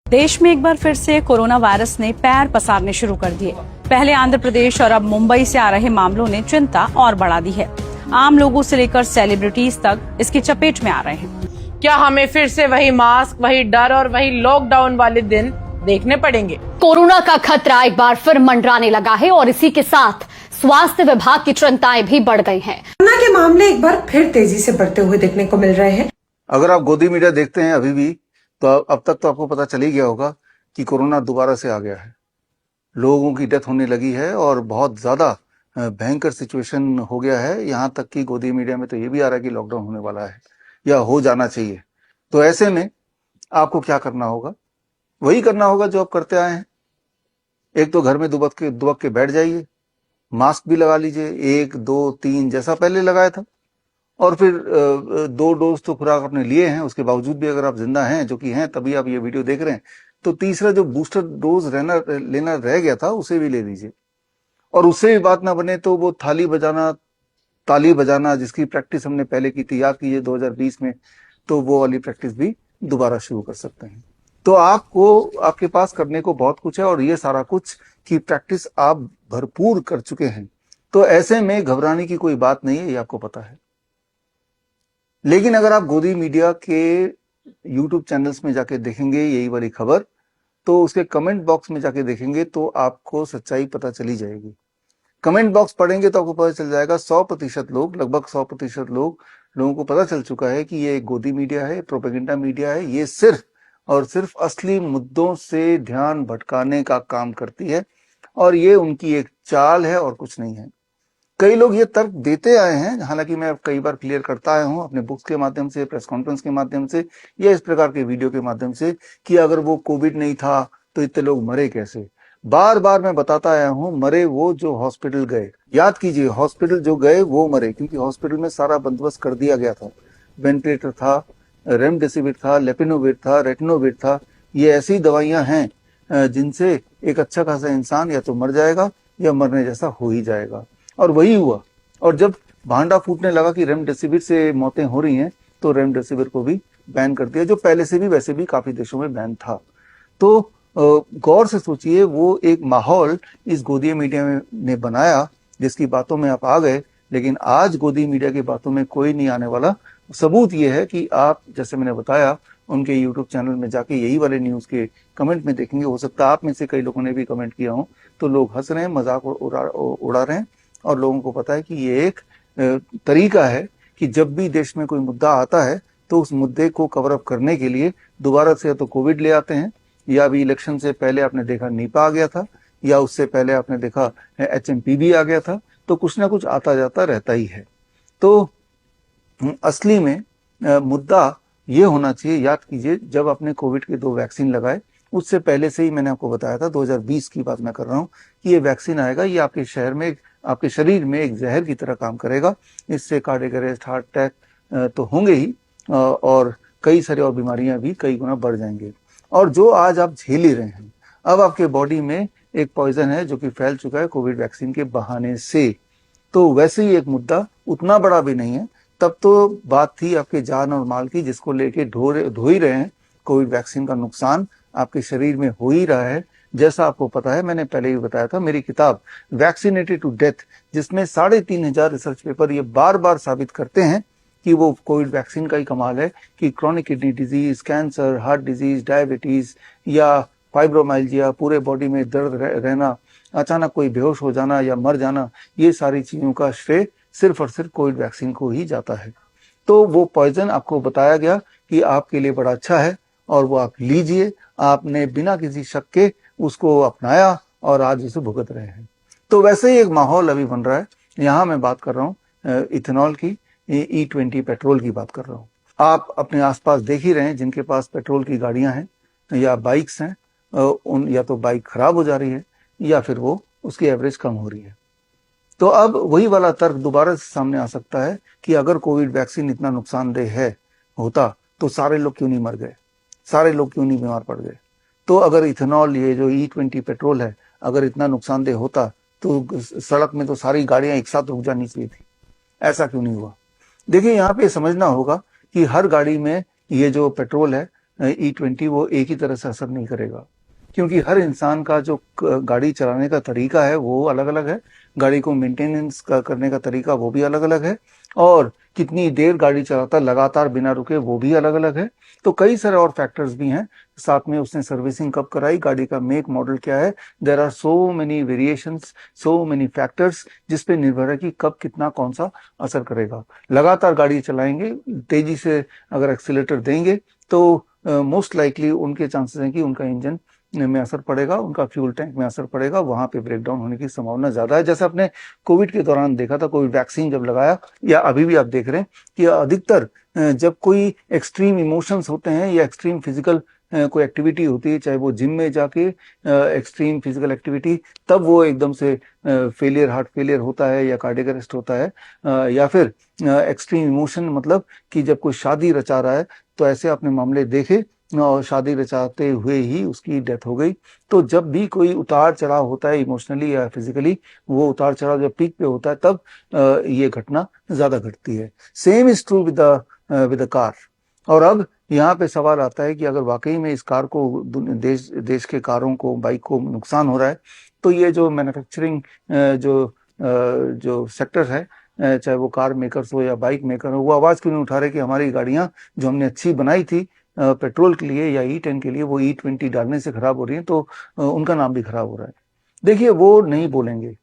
देश में एक बार फिर से कोरोना वायरस ने पैर पसारने शुरू कर दिए। पहले आंध्र प्रदेश और अब मुंबई से आ रहे मामलों ने चिंता और बढ़ा दी है। आम लोगों से लेकर सेलिब्रिटीज तक इसकी चपेट में आ रहे हैं। क्या हमें फिर से वही मास्क, वही डर और वही लॉकडाउन वाले दिन देखने पड़ेंगे? कोरोना का खतरा एक बार फिर मंडराने लगा है और इसी के साथ स्वास्थ्य विभाग की चिंताएं भी बढ़ गई हैं। कोरोना के मामले एक बार फिर तेजी से बढ़ते हुए देखने को मिल रहे हैं। अगर आप गोदी मीडिया देखते हैं अभी भी, तो अब तक तो आपको पता चल ही गया होगा कि कोरोना दोबारा से आ गया है। लोगों की डेथ होने लगी है और बहुत ज्यादा भयंकर सिचुएशन हो गया है। यहाँ तक कि गोदी मीडिया में तो ये भी आ रहा है कि लॉकडाउन होने वाला है या हो जाना चाहिए। तो ऐसे में आपको क्या करना होगा? वही करना होगा जो आप करते आए हैं। एक तो घर में दुबक के बैठ जाइए, मास्क भी लगा लीजिए, 1, 2, 3 जैसा पहले लगाया था, और फिर 2 डोज तो खुराक आपने लिए हैं। उसके बावजूद भी अगर आप जिंदा हैं, जो कि हैं, तभी आप ये वीडियो देख रहे हैं, तो तीसरा जो बूस्टर डोज लेना रह गया था उसे भी ले लीजिए। और उससे भी बात ना बने तो वो ताली बजाना जिसकी प्रैक्टिस हमने पहले की थी, याद कीजिए 2020 में, तो वो वाली प्रैक्टिस भी दोबारा शुरू कर सकते हैं। तो आपके पास करने को बहुत कुछ है और ये सारा कुछ की प्रैक्टिस आप भरपूर कर चुके हैं। तो ऐसे में घबराने की कोई बात नहीं है, ये आपको पता है। लेकिन अगर आप गोदी मीडिया के यूट्यूब चैनल्स में जाके देखेंगे यही वाली खबर, तो उसके कमेंट बॉक्स में जाके देखेंगे तो आपको सच्चाई पता चली जाएगी। कमेंट बॉक्स पढ़ेंगे तो आपको पता चल जाएगा 100% लोग, लगभग 100% लोगों को पता चल चुका है कि ये गोदी मीडिया है, प्रोपेगेंडा मीडिया है। ये सिर्फ और सिर्फ असली मुद्दों से ध्यान भटकाने का काम करती है और ये उनकी एक चाल है और कुछ नहीं है। कई लोग ये तर्क देते आए हैं, हालांकि मैं कई बार क्लियर करता आया हूं अपने बुक्स के माध्यम से, प्रेस कॉन्फ्रेंस के माध्यम से, या इस प्रकार के वीडियो के माध्यम से, कि अगर वो कोविड नहीं था तो इतने लोग मरे कैसे। बार बार मैं बताता आया हूं, मरे वो जो हॉस्पिटल गए। याद कीजिए, हॉस्पिटल जो गए वो मरे, क्योंकि हॉस्पिटल में सारा बंदोबस्त कर दिया गया था। वेंटिलेटर था, रेमडेसिविर था, लेपिनोविर था, रेटिनोविर था। ये ऐसी दवाइयां हैं जिनसे एक अच्छा खासा इंसान या तो मर जाएगा या मरने जैसा हो ही जाएगा। और वही हुआ। और जब भांडा फूटने लगा कि रेमडेसिविर से मौतें हो रही हैं, तो रेमडेसिविर को भी बैन कर दिया, जो पहले से भी वैसे भी काफी देशों में बैन था। तो गौर से सोचिए, वो एक माहौल इस गोदी मीडिया ने बनाया जिसकी बातों में आप आ गए। लेकिन आज गोदी मीडिया की बातों में कोई नहीं आने वाला। सबूत ये है कि आप, जैसे मैंने बताया, उनके यूट्यूब चैनल में जाके यही वाले न्यूज के कमेंट में देखेंगे। हो सकता है आप में से कई लोगों ने भी कमेंट किया हो, तो लोग हंस रहे हैं, मजाक उड़ा रहे हैं, और लोगों को पता है कि ये एक तरीका है कि जब भी देश में कोई मुद्दा आता है तो उस मुद्दे को कवर अप करने के लिए दोबारा से तो कोविड ले आते हैं, या अभी इलेक्शन से पहले आपने देखा निपा आ गया था, या उससे पहले आपने देखा HMPV आ गया था। तो कुछ ना कुछ आता जाता रहता ही है। तो असली में मुद्दा ये होना चाहिए, याद कीजिए, जब आपने कोविड के 2 वैक्सीन लगाए, उससे पहले से ही मैंने आपको बताया था, 2020 की बात मैं कर रहा हूँ, कि ये वैक्सीन आएगा, ये आपके शरीर में एक जहर की तरह काम करेगा। इससे कार्डियक अरेस्ट, हार्ट अटैक तो होंगे ही, और कई सारी और बीमारियां भी कई गुना बढ़ जाएंगे। और जो आज आप झेल ही रहे हैं, अब आपके बॉडी में एक पॉइजन है जो कि फैल चुका है कोविड वैक्सीन के बहाने से। तो वैसे ही एक मुद्दा उतना बड़ा भी नहीं है। तब तो बात थी आपके जान और माल की, जिसको लेके ढो ही रहे हैं। कोविड वैक्सीन का नुकसान आपके शरीर में हो ही रहा है। जैसा आपको पता है, मैंने पहले ही बताया था, मेरी किताब वैक्सीनेटेड टू डेथ, जिसमें 3,500 रिसर्च पेपर ये बार बार साबित करते हैं कि वो कोविड वैक्सीन का ही कमाल है कि chronic kidney disease, cancer, heart disease, diabetes या फाइब्रोमाइल्जिया, पूरे बॉडी में दर्द रहना, अचानक कोई बेहोश हो जाना या मर जाना, ये सारी चीजों का श्रेय सिर्फ और सिर्फ कोविड वैक्सीन को ही जाता है। तो वो पॉइजन आपको बताया गया कि आपके लिए बड़ा अच्छा है और वो आप लीजिए। आपने बिना किसी शक के उसको अपनाया और आज उसे भुगत रहे हैं। तो वैसे ही एक माहौल अभी बन रहा है। यहाँ मैं बात कर रहा हूँ इथेनॉल की, E20 पेट्रोल की बात कर रहा हूँ। आप अपने आसपास देख ही रहे हैं, जिनके पास पेट्रोल की गाड़ियां हैं या बाइक्स हैं, उन या तो बाइक खराब हो जा रही है या फिर वो उसकी एवरेज कम हो रही है। तो अब वही वाला तर्क दोबारा से सामने आ सकता है कि अगर कोविड वैक्सीन इतना नुकसानदेह होता तो सारे लोग क्यों नहीं मर गए, सारे लोग क्यों नहीं बीमार पड़ गए। तो अगर इथेनॉल, ये जो E20 पेट्रोल है, अगर इतना नुकसानदेह होता तो सड़क में तो सारी गाड़ियां एक साथ रुक जानी चाहिए थी। ऐसा क्यों नहीं हुआ? देखिए, यहाँ पे समझना होगा कि हर गाड़ी में ये जो पेट्रोल है E20 वो एक ही तरह से असर नहीं करेगा, क्योंकि हर इंसान का जो गाड़ी चलाने का तरीका है वो अलग अलग है, गाड़ी को मेंटेनेंस करने का तरीका वो भी अलग अलग है, और कितनी देर गाड़ी चलाता लगातार बिना रुके वो भी अलग अलग है। तो कई सारे और फैक्टर्स भी हैं, साथ में उसने सर्विसिंग कब कराई, गाड़ी का मेक मॉडल क्या है, there are so many variations, so many factors जिसपे निर्भर है कि कब कितना कौन सा असर करेगा। लगातार गाड़ी चलाएंगे, तेजी से अगर एक्सीलेटर देंगे तो मोस्ट लाइकली उनके चांसेस हैं कि उनका इंजन में असर पड़ेगा, उनका फ्यूल टैंक में असर पड़ेगा, वहां पे ब्रेकडाउन होने की संभावना ज्यादा है। जैसे आपने कोविड के दौरान देखा था, कोविड वैक्सीन जब लगाया, या अभी भी आप देख रहे हैं कि अधिकतर जब कोई एक्सट्रीम इमोशंस होते हैं या एक्सट्रीम फिजिकल कोई एक्टिविटी होती है, चाहे वो जिम में जाके एक्सट्रीम फिजिकल एक्टिविटी, तब वो एकदम से हार्ट फेलियर होता है या कार्डियक अरेस्ट होता है, या फिर एक्सट्रीम इमोशन मतलब कि जब कोई शादी रचा रहा है, तो ऐसे आपने मामले देखे और शादी रचाते हुए ही उसकी डेथ हो गई। तो जब भी कोई उतार चढ़ाव होता है इमोशनली या फिजिकली, वो उतार चढ़ाव जब पीक पे होता है तब ये घटना ज्यादा घटती है। Same is true with the car. और अब यहाँ पे सवाल आता है कि अगर वाकई में इस कार को देश के कारों को, बाइक को नुकसान हो रहा है, तो ये जो मैन्युफैक्चरिंग जो सेक्टर है, चाहे वो कार मेकर्स हो या बाइक मेकर हो, वो आवाज क्यों नहीं उठा रहे कि हमारी गाड़ियां जो हमने अच्छी बनाई थी पेट्रोल के लिए या E10 के लिए, वो E20 डालने से खराब हो रही है, तो उनका नाम भी खराब हो रहा है। देखिए, वो नहीं बोलेंगे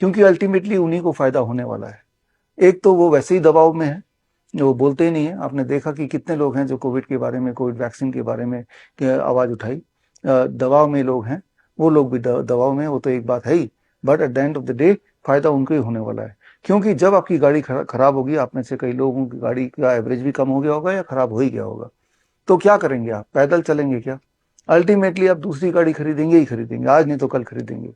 क्योंकि अल्टीमेटली उन्हीं को फायदा होने वाला है। एक तो वो वैसे ही दबाव में है, वो बोलते ही नहीं है। आपने देखा कि कितने लोग हैं जो कोविड के बारे में, कोविड वैक्सीन के बारे में आवाज उठाई, दबाव में लोग हैं, वो लोग भी दबाव में, वो तो एक बात है ही, but at the end of the day फायदा उनको ही होने वाला है। क्योंकि जब आपकी गाड़ी खराब होगी, आप में से कई लोगों की गाड़ी का एवरेज भी कम हो गया होगा या खराब हो ही गया होगा, तो क्या करेंगे आप? पैदल चलेंगे क्या? अल्टीमेटली आप दूसरी गाड़ी खरीदेंगे ही खरीदेंगे, आज नहीं तो कल खरीदेंगे।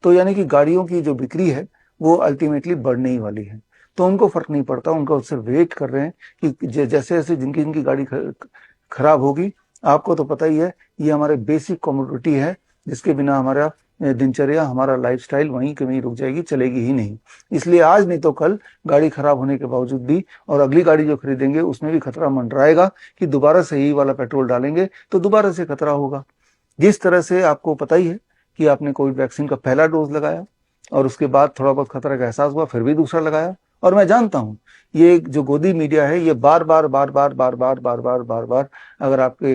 तो यानी कि गाड़ियों की जो बिक्री है वो अल्टीमेटली बढ़ने ही वाली है। तो उनको फर्क नहीं पड़ता, उनका उससे वेट कर रहे हैं कि जैसे जैसे जिनकी गाड़ी खराब होगी, आपको तो पता ही है, ये हमारे बेसिक कमोडिटी है जिसके बिना हमारा दिनचर्या, हमारा लाइफस्टाइल वहीं के वहीं रुक जाएगी, चलेगी ही नहीं। इसलिए आज नहीं तो कल गाड़ी खराब होने के बावजूद भी, और अगली गाड़ी जो खरीदेंगे उसमें भी खतरा मंडराएगा कि दोबारा से यही वाला पेट्रोल डालेंगे तो दोबारा से खतरा होगा। जिस तरह से आपको पता ही है कि आपने कोविड वैक्सीन का पहला डोज लगाया और उसके बाद थोड़ा बहुत खतरा का एहसास हुआ, फिर भी दूसरा लगाया। और मैं जानता हूं ये जो गोदी मीडिया है, ये बार बार अगर आपके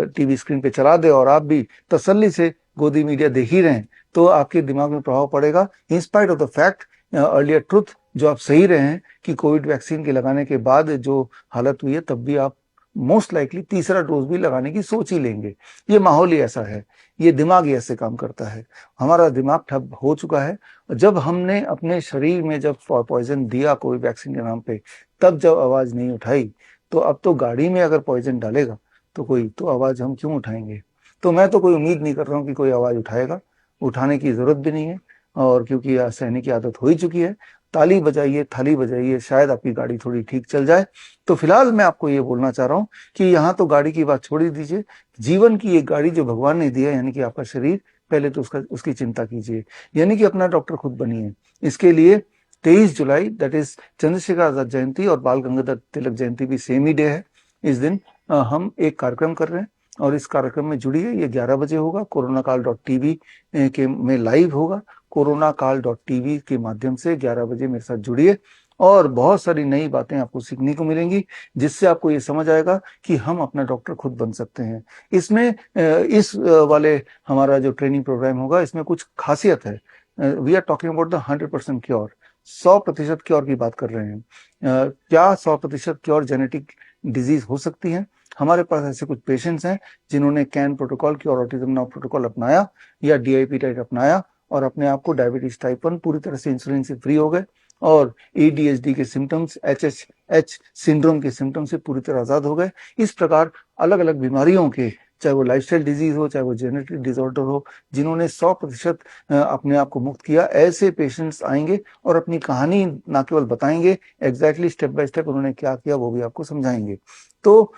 टीवी स्क्रीन पे चला दे और आप भी तसल्ली से गोदी मीडिया देख ही रहे हैं, तो आपके दिमाग में प्रभाव पड़ेगा। In spite of the fact, earlier truth, जो आप सही रहे हैं कि कोविड वैक्सीन के लगाने के बाद जो हालत हुई है, तब भी आप मोस्ट लाइकली तीसरा डोज भी लगाने की सोच ही लेंगे। ये माहौल ही ऐसा है, ये दिमाग ही ऐसे काम करता है। हमारा दिमाग ठप हो चुका है। जब हमने अपने शरीर में जब पॉइजन दिया कोविड वैक्सीन के नाम पे, तब जब आवाज नहीं उठाई, तो अब तो गाड़ी में अगर पॉइजन डालेगा तो कोई तो आवाज हम क्यों उठाएंगे? तो मैं तो कोई उम्मीद नहीं कर रहा हूँ कि कोई आवाज उठाएगा, उठाने की जरूरत भी नहीं है, और क्योंकि सहने की आदत हो ही चुकी है। ताली बजाइए, थाली बजाइए, शायद आपकी गाड़ी थोड़ी ठीक चल जाए। तो फिलहाल मैं आपको ये बोलना चाह रहा हूँ कि यहाँ तो गाड़ी की बात छोड़ ही दीजिए, जीवन की एक गाड़ी जो भगवान ने दी है, यानी कि आपका शरीर, पहले तो उसकी चिंता कीजिए, यानी कि अपना डॉक्टर खुद बनिए। इसके लिए 23 जुलाई, दैट इज चंद्रशेखर आजाद जयंती और बाल गंगाधर तिलक जयंती भी सेम ही डे है। इस दिन हम एक कार्यक्रम कर रहे हैं और इस कार्यक्रम में जुड़िए। ये 11 बजे होगा, कोरोनाकाल.tv के में लाइव होगा। कोरोनाकाल.tv के माध्यम से 11 बजे मेरे साथ जुड़िए और बहुत सारी नई बातें आपको सीखने को मिलेंगी, जिससे आपको ये समझ आएगा कि हम अपना डॉक्टर खुद बन सकते हैं। इसमें इस वाले हमारा जो ट्रेनिंग प्रोग्राम होगा, इसमें कुछ खासियत है। We are talking about the 100% cure, 100% cure की बात कर रहे हैं। क्या 100% क्योर जेनेटिक डिजीज हो सकती है? हमारे पास ऐसे कुछ पेशेंट्स हैं जिन्होंने can protocol, cure autism now protocol अपनाया या DIP टाइप अपनाया और अपने आप को डायबिटीज टाइप 1 पूरी तरह से इंसुलिन से फ्री हो गए और ADHD के सिम्टम्स, HH सिंड्रोम के सिम्टम्स से पूरी तरह आजाद हो गए। इस प्रकार अलग अलग बीमारियों के, चाहे वो लाइफस्टाइल डिजीज हो, चाहे वो जेनेटिक डिसऑर्डर हो, जिन्होंने 100% अपने आप को मुक्त किया, ऐसे पेशेंट्स आएंगे और अपनी कहानी ना केवल बताएंगे, एग्जैक्टली स्टेप बाय स्टेप उन्होंने क्या किया वो भी आपको समझाएंगे। तो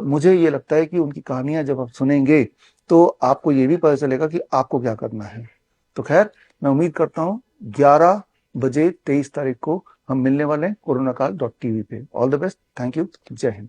मुझे ये लगता है कि उनकी कहानियां जब आप सुनेंगे तो आपको ये भी पता चलेगा कि आपको क्या करना है। तो खैर, मैं उम्मीद करता हूँ 11 बजे 23 तारीख को हम मिलने वाले हैं कोरोनाकाल.tv पे। All the best, thank you, जय हिंद।